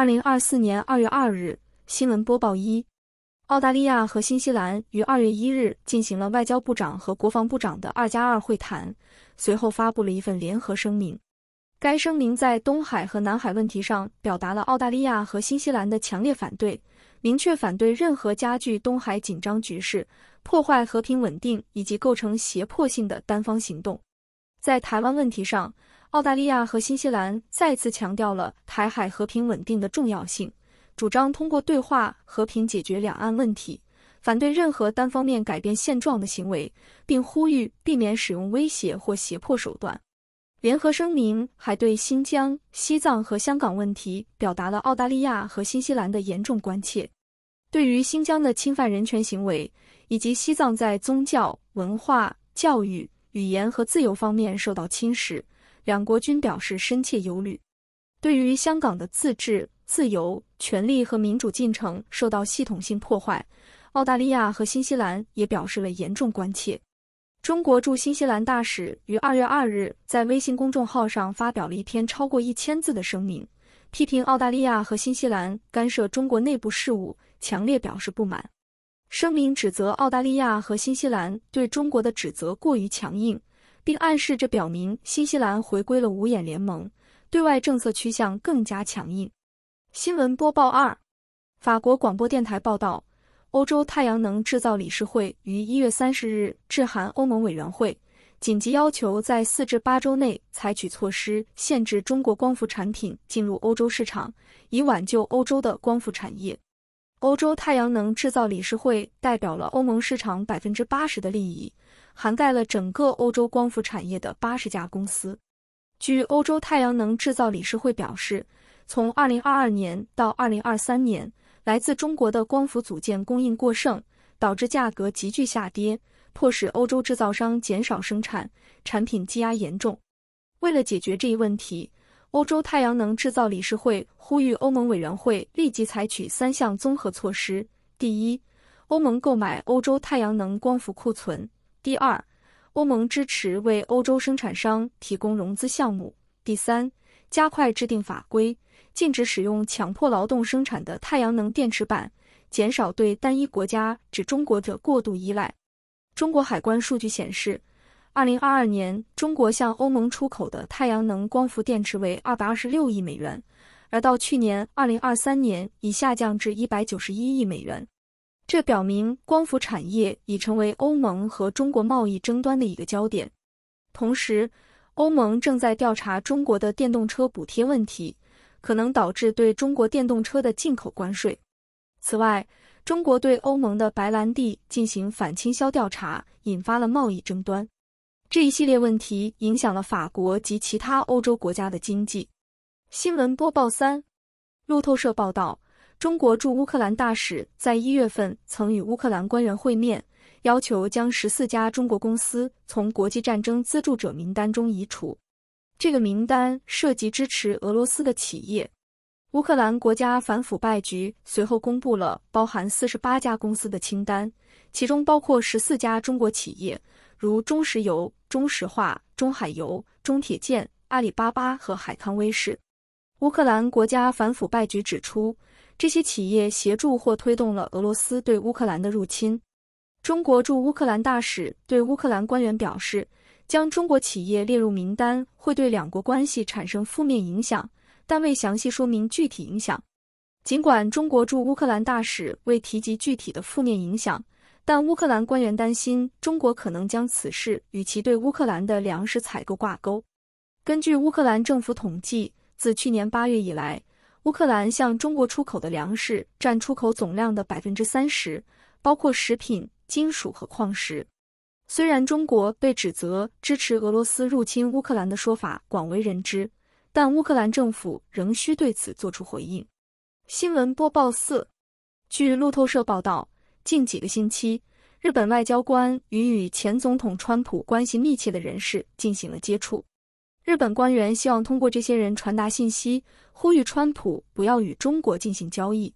2024年2月2日，新闻播报一，澳大利亚和新西兰于2月1日进行了外交部长和国防部长的2+2会谈，随后发布了一份联合声明。该声明在东海和南海问题上表达了澳大利亚和新西兰的强烈反对，明确反对任何加剧东海紧张局势、破坏和平稳定以及构成胁迫性的单方行动。在台湾问题上，澳大利亚和新西兰再次强调了台海和平稳定的重要性，主张通过对话和平解决两岸问题，反对任何单方面改变现状的行为，并呼吁避免使用威胁或胁迫手段。联合声明还对新疆、西藏和香港问题表达了澳大利亚和新西兰的严重关切。对于新疆的侵犯人权行为，以及西藏在宗教、文化、教育、语言和自由方面受到侵蚀，两国均表示深切忧虑。对于香港的自治、自由、权利和民主进程受到系统性破坏，澳大利亚和新西兰也表示了严重关切。中国驻新西兰大使于2月2日在微信公众号上发表了一篇超过1000字的声明，批评澳大利亚和新西兰干涉中国内部事务，强烈表示不满。声明指责澳大利亚和新西兰对中国的指责过于强硬，并暗示这表明新西兰回归了五眼联盟，对外政策趋向更加强硬。新闻播报二，法国广播电台报道，欧洲太阳能制造理事会于1月30日致函欧盟委员会，紧急要求在4至8周内采取措施，限制中国光伏产品进入欧洲市场，以挽救欧洲的光伏产业。欧洲太阳能制造理事会代表了欧盟市场 80% 的利益，涵盖了整个欧洲光伏产业的80家公司。据欧洲太阳能制造理事会表示，从2022年到2023年，来自中国的光伏组件供应过剩，导致价格急剧下跌，迫使欧洲制造商减少生产，产品积压严重。为了解决这一问题，欧洲太阳能制造理事会呼吁欧盟委员会立即采取3项综合措施：第一，欧盟购买欧洲太阳能光伏库存；第二，欧盟支持为欧洲生产商提供融资项目；第三，加快制定法规，禁止使用强迫劳动生产的太阳能电池板，减少对单一国家指中国的过度依赖。中国海关数据显示，2022年中国向欧盟出口的太阳能光伏电池为226亿美元，而到去年2023年已下降至191亿美元。这表明光伏产业已成为欧盟和中国贸易争端的一个焦点。同时，欧盟正在调查中国的电动车补贴问题，可能导致对中国电动车的进口关税。此外，中国对欧盟的白兰地进行反倾销调查，引发了贸易争端。这一系列问题影响了法国及其他欧洲国家的经济。新闻播报三，路透社报道，中国驻乌克兰大使在1月份曾与乌克兰官员会面，要求将14家中国公司从国际战争资助者名单中移除。这个名单涉及支持俄罗斯的企业。乌克兰国家反腐败局随后公布了包含48家公司的清单，其中包括14家中国企业，如中石油、中石化、中海油、中铁建、阿里巴巴和海康威视。乌克兰国家反腐败局指出，这些企业协助或推动了俄罗斯对乌克兰的入侵。中国驻乌克兰大使对乌克兰官员表示，将中国企业列入名单会对两国关系产生负面影响，但未详细说明具体影响。尽管中国驻乌克兰大使未提及具体的负面影响，但乌克兰官员担心中国可能将此事与其对乌克兰的粮食采购挂钩。根据乌克兰政府统计，自去年8月以来，乌克兰向中国出口的粮食占出口总量的 30%， 包括食品、金属和矿石。虽然中国被指责支持俄罗斯入侵乌克兰的说法广为人知，但乌克兰政府仍需对此作出回应。新闻播报四，据路透社报道，近几个星期，日本外交官与前总统川普关系密切的人士进行了接触。日本官员希望通过这些人传达信息，呼吁川普不要与中国进行交易。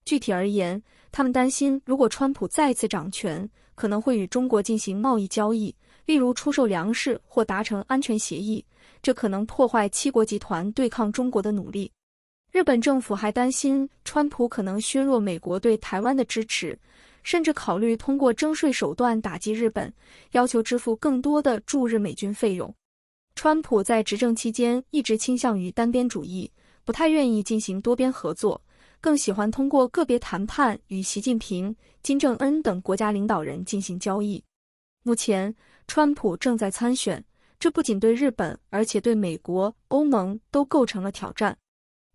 具体而言，他们担心如果川普再次掌权，可能会与中国进行贸易交易，例如出售粮食或达成安全协议，这可能破坏七国集团对抗中国的努力。日本政府还担心川普可能削弱美国对台湾的支持，甚至考虑通过征税手段打击日本，要求支付更多的驻日美军费用。川普在执政期间一直倾向于单边主义，不太愿意进行多边合作，更喜欢通过个别谈判与习近平、金正恩等国家领导人进行交易。目前，川普正在参选，这不仅对日本，而且对美国、欧盟都构成了挑战。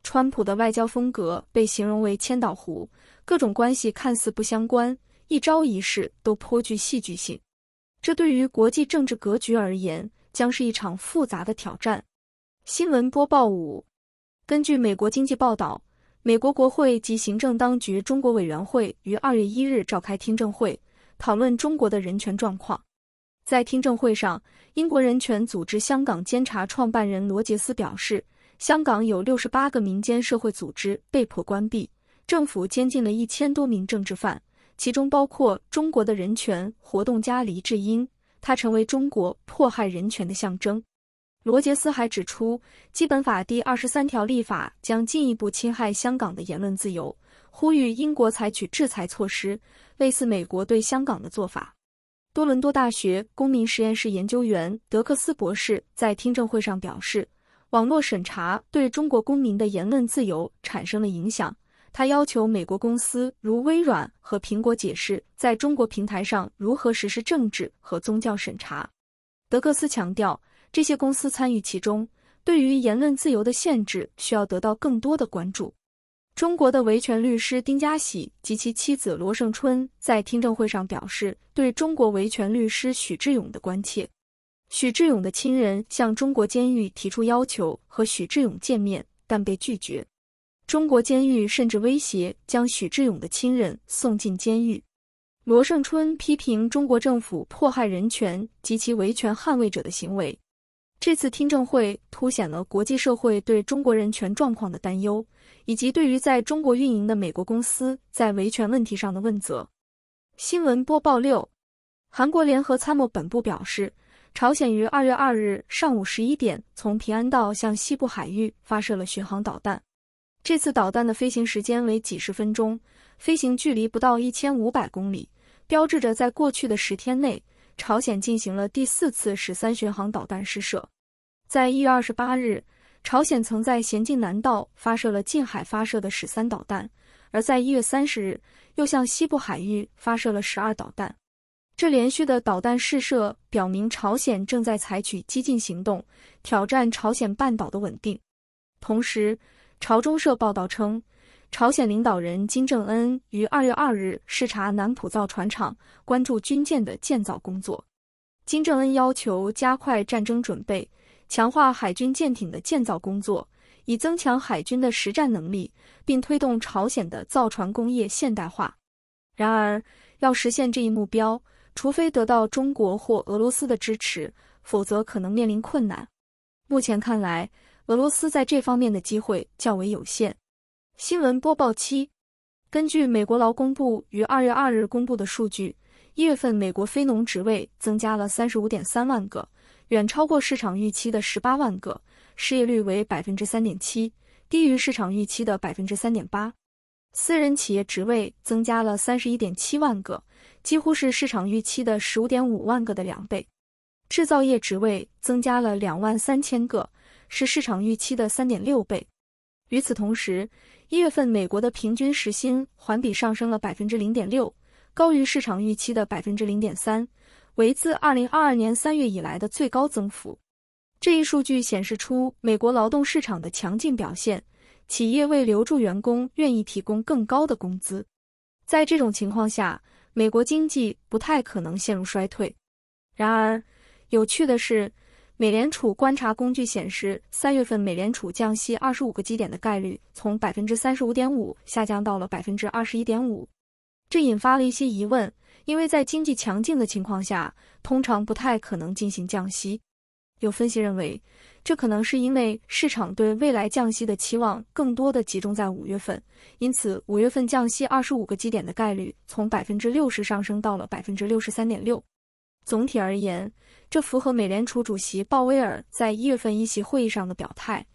川普的外交风格被形容为千岛湖，各种关系看似不相关，一招一式都颇具戏剧性。这对于国际政治格局而言，将是一场复杂的挑战。新闻播报5。根据美国经济报道，美国国会及行政当局中国委员会于2月1日召开听证会，讨论中国的人权状况。在听证会上，英国人权组织香港监察创办人罗杰斯表示，香港有68个民间社会组织被迫关闭，政府监禁了1000多名政治犯，其中包括中国的人权活动家黎智英，他成为中国迫害人权的象征。罗杰斯还指出，基本法第23条立法将进一步侵害香港的言论自由，呼吁英国采取制裁措施，类似美国对香港的做法。多伦多大学公民实验室研究员德克斯博士在听证会上表示，网络审查对中国公民的言论自由产生了影响。他要求美国公司如微软和苹果解释在中国平台上如何实施政治和宗教审查。德克斯强调，这些公司参与其中，对于言论自由的限制需要得到更多的关注。中国的维权律师丁家喜及其妻子罗胜春在听证会上表示对中国维权律师许志勇的关切。许志勇的亲人向中国监狱提出要求和许志勇见面，但被拒绝。中国监狱甚至威胁将许志勇的亲人送进监狱。罗胜春批评中国政府迫害人权及其维权捍卫者的行为。这次听证会凸显了国际社会对中国人权状况的担忧，以及对于在中国运营的美国公司在维权问题上的问责。新闻播报6。韩国联合参谋本部表示，朝鲜于2月2日上午11点从平安道向西部海域发射了巡航导弹。这次导弹的飞行时间为几十分钟，飞行距离不到1500公里，标志着在过去的10天内，朝鲜进行了第4次13巡航导弹试射。在1月28日，朝鲜曾在咸镜南道发射了近海发射的13导弹，而在1月30日，又向西部海域发射了12导弹。这连续的导弹试射表明朝鲜正在采取激进行动，挑战朝鲜半岛的稳定。同时，朝中社报道称，朝鲜领导人金正恩于2月2日视察南浦造船厂，关注军舰的建造工作。金正恩要求加快战争准备，强化海军舰艇的建造工作，以增强海军的实战能力，并推动朝鲜的造船工业现代化。然而，要实现这一目标，除非得到中国或俄罗斯的支持，否则可能面临困难。目前看来，俄罗斯在这方面的机会较为有限。新闻播报7。根据美国劳工部于2月2日公布的数据，1月份美国非农职位增加了 35.3 万个，远超过市场预期的18万个，失业率为 3.7%， 低于市场预期的 3.8%。私人企业职位增加了 31.7 万个，几乎是市场预期的 15.5 万个的2倍。制造业职位增加了23000个，是市场预期的 3.6 倍。与此同时，1月份美国的平均时薪环比上升了 0.6%， 高于市场预期的 0.3%， 为自2022年3月以来的最高增幅。这一数据显示出美国劳动市场的强劲表现，企业为留住员工愿意提供更高的工资。在这种情况下，美国经济不太可能陷入衰退。然而，有趣的是，美联储观察工具显示，3月份美联储降息25个基点的概率从 35.5% 下降到了 21.5%。这引发了一些疑问，因为在经济强劲的情况下，通常不太可能进行降息。有分析认为，这可能是因为市场对未来降息的期望更多的集中在5月份，因此5月份降息25个基点的概率从 60% 上升到了 63.6%。总体而言，这符合美联储主席鲍威尔在1月份议息会议上的表态。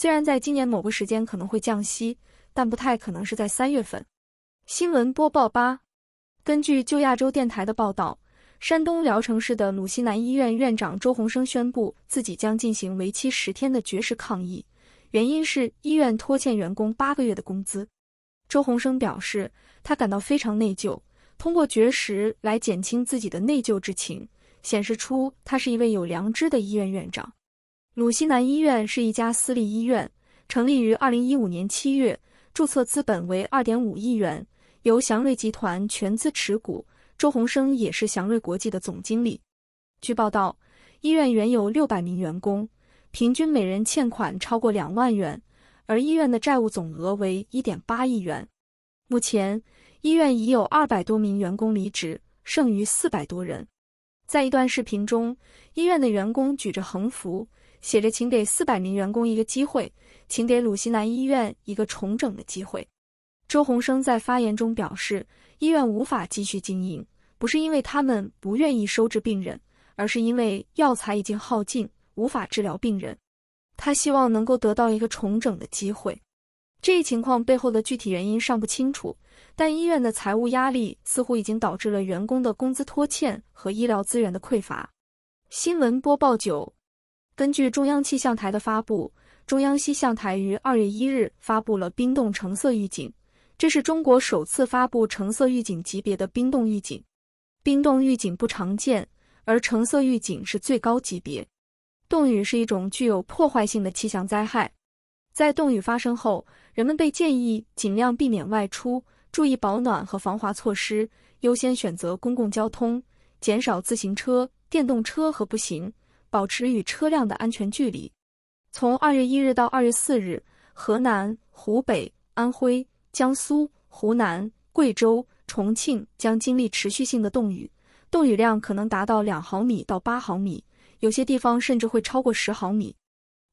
虽然在今年某个时间可能会降息，但不太可能是在3月份。新闻播报8，根据就亚洲电台的报道，山东聊城市的鲁西南医院院长周鸿生宣布自己将进行为期10天的绝食抗议，原因是医院拖欠员工8个月的工资。周鸿生表示，他感到非常内疚，通过绝食来减轻自己的内疚之情，显示出他是一位有良知的医院院长。鲁西南医院是一家私立医院，成立于2015年7月，注册资本为2.5亿元，由祥瑞集团全资持股，周鸿生也是祥瑞国际的总经理。据报道，医院原有600名员工，平均每人欠款超过2万元，而医院的债务总额为1.8亿元。目前，医院已有200多名员工离职，剩余400多人。在一段视频中，医院的员工举着横幅，写着请给400名员工一个机会，请给鲁西南医院一个重整的机会。周鸿生在发言中表示，医院无法继续经营，不是因为他们不愿意收治病人，而是因为药材已经耗尽，无法治疗病人。他希望能够得到一个重整的机会。这一情况背后的具体原因尚不清楚，但医院的财务压力似乎已经导致了员工的工资拖欠和医疗资源的匮乏。新闻播报9，根据中央气象台的发布，中央气象台于2月1日发布了冰冻橙色预警，这是中国首次发布橙色预警级别的冰冻预警。冰冻预警不常见，而橙色预警是最高级别。冻雨是一种具有破坏性的气象灾害，在冻雨发生后，人们被建议尽量避免外出，注意保暖和防滑措施，优先选择公共交通，减少自行车、电动车和步行，保持与车辆的安全距离。从2月1日到2月4日，河南、湖北、安徽、江苏、湖南、贵州、重庆将经历持续性的冻雨，冻雨量可能达到2毫米到8毫米，有些地方甚至会超过10毫米。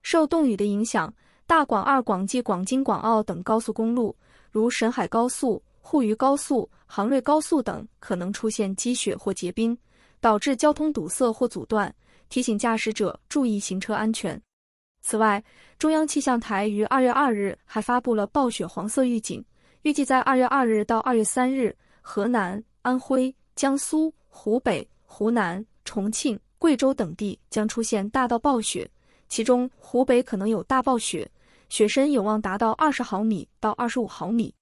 受冻雨的影响，大广二广济广京广澳等高速公路，如沈海高速、沪渝高速、杭瑞高速等可能出现积雪或结冰，导致交通堵塞或阻断，提醒驾驶者注意行车安全。此外，中央气象台于2月2日还发布了暴雪黄色预警，预计在2月2日到2月3日，河南、安徽、江苏、湖北、湖南、重庆、贵州等地将出现大到暴雪，其中湖北可能有大暴雪，雪深有望达到20毫米到25毫米。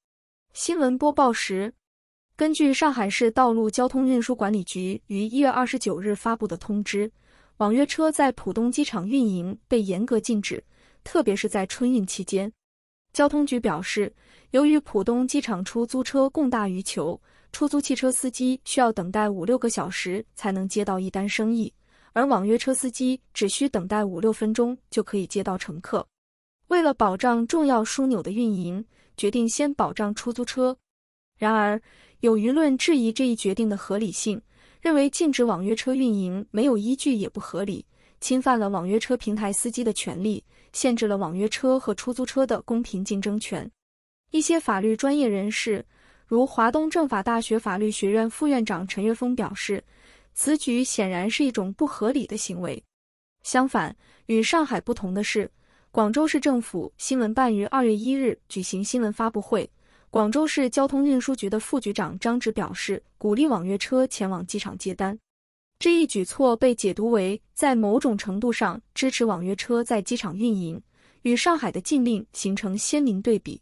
新闻播报10，根据上海市道路交通运输管理局于1月29日发布的通知，网约车在浦东机场运营被严格禁止，特别是在春运期间。交通局表示，由于浦东机场出租车供大于求，出租汽车司机需要等待5-6个小时才能接到一单生意，而网约车司机只需等待5-6分钟就可以接到乘客。为了保障重要枢纽的运营，决定先保障出租车。然而，有舆论质疑这一决定的合理性，认为禁止网约车运营没有依据也不合理，侵犯了网约车平台司机的权利，限制了网约车和出租车的公平竞争权。一些法律专业人士，如华东政法大学法律学院副院长陈岳峰表示，此举显然是一种不合理的行为。相反，与上海不同的是，广州市政府新闻办于2月1日举行新闻发布会，广州市交通运输局的副局长张直表示，鼓励网约车前往机场接单。这一举措被解读为在某种程度上支持网约车在机场运营，与上海的禁令形成鲜明对比。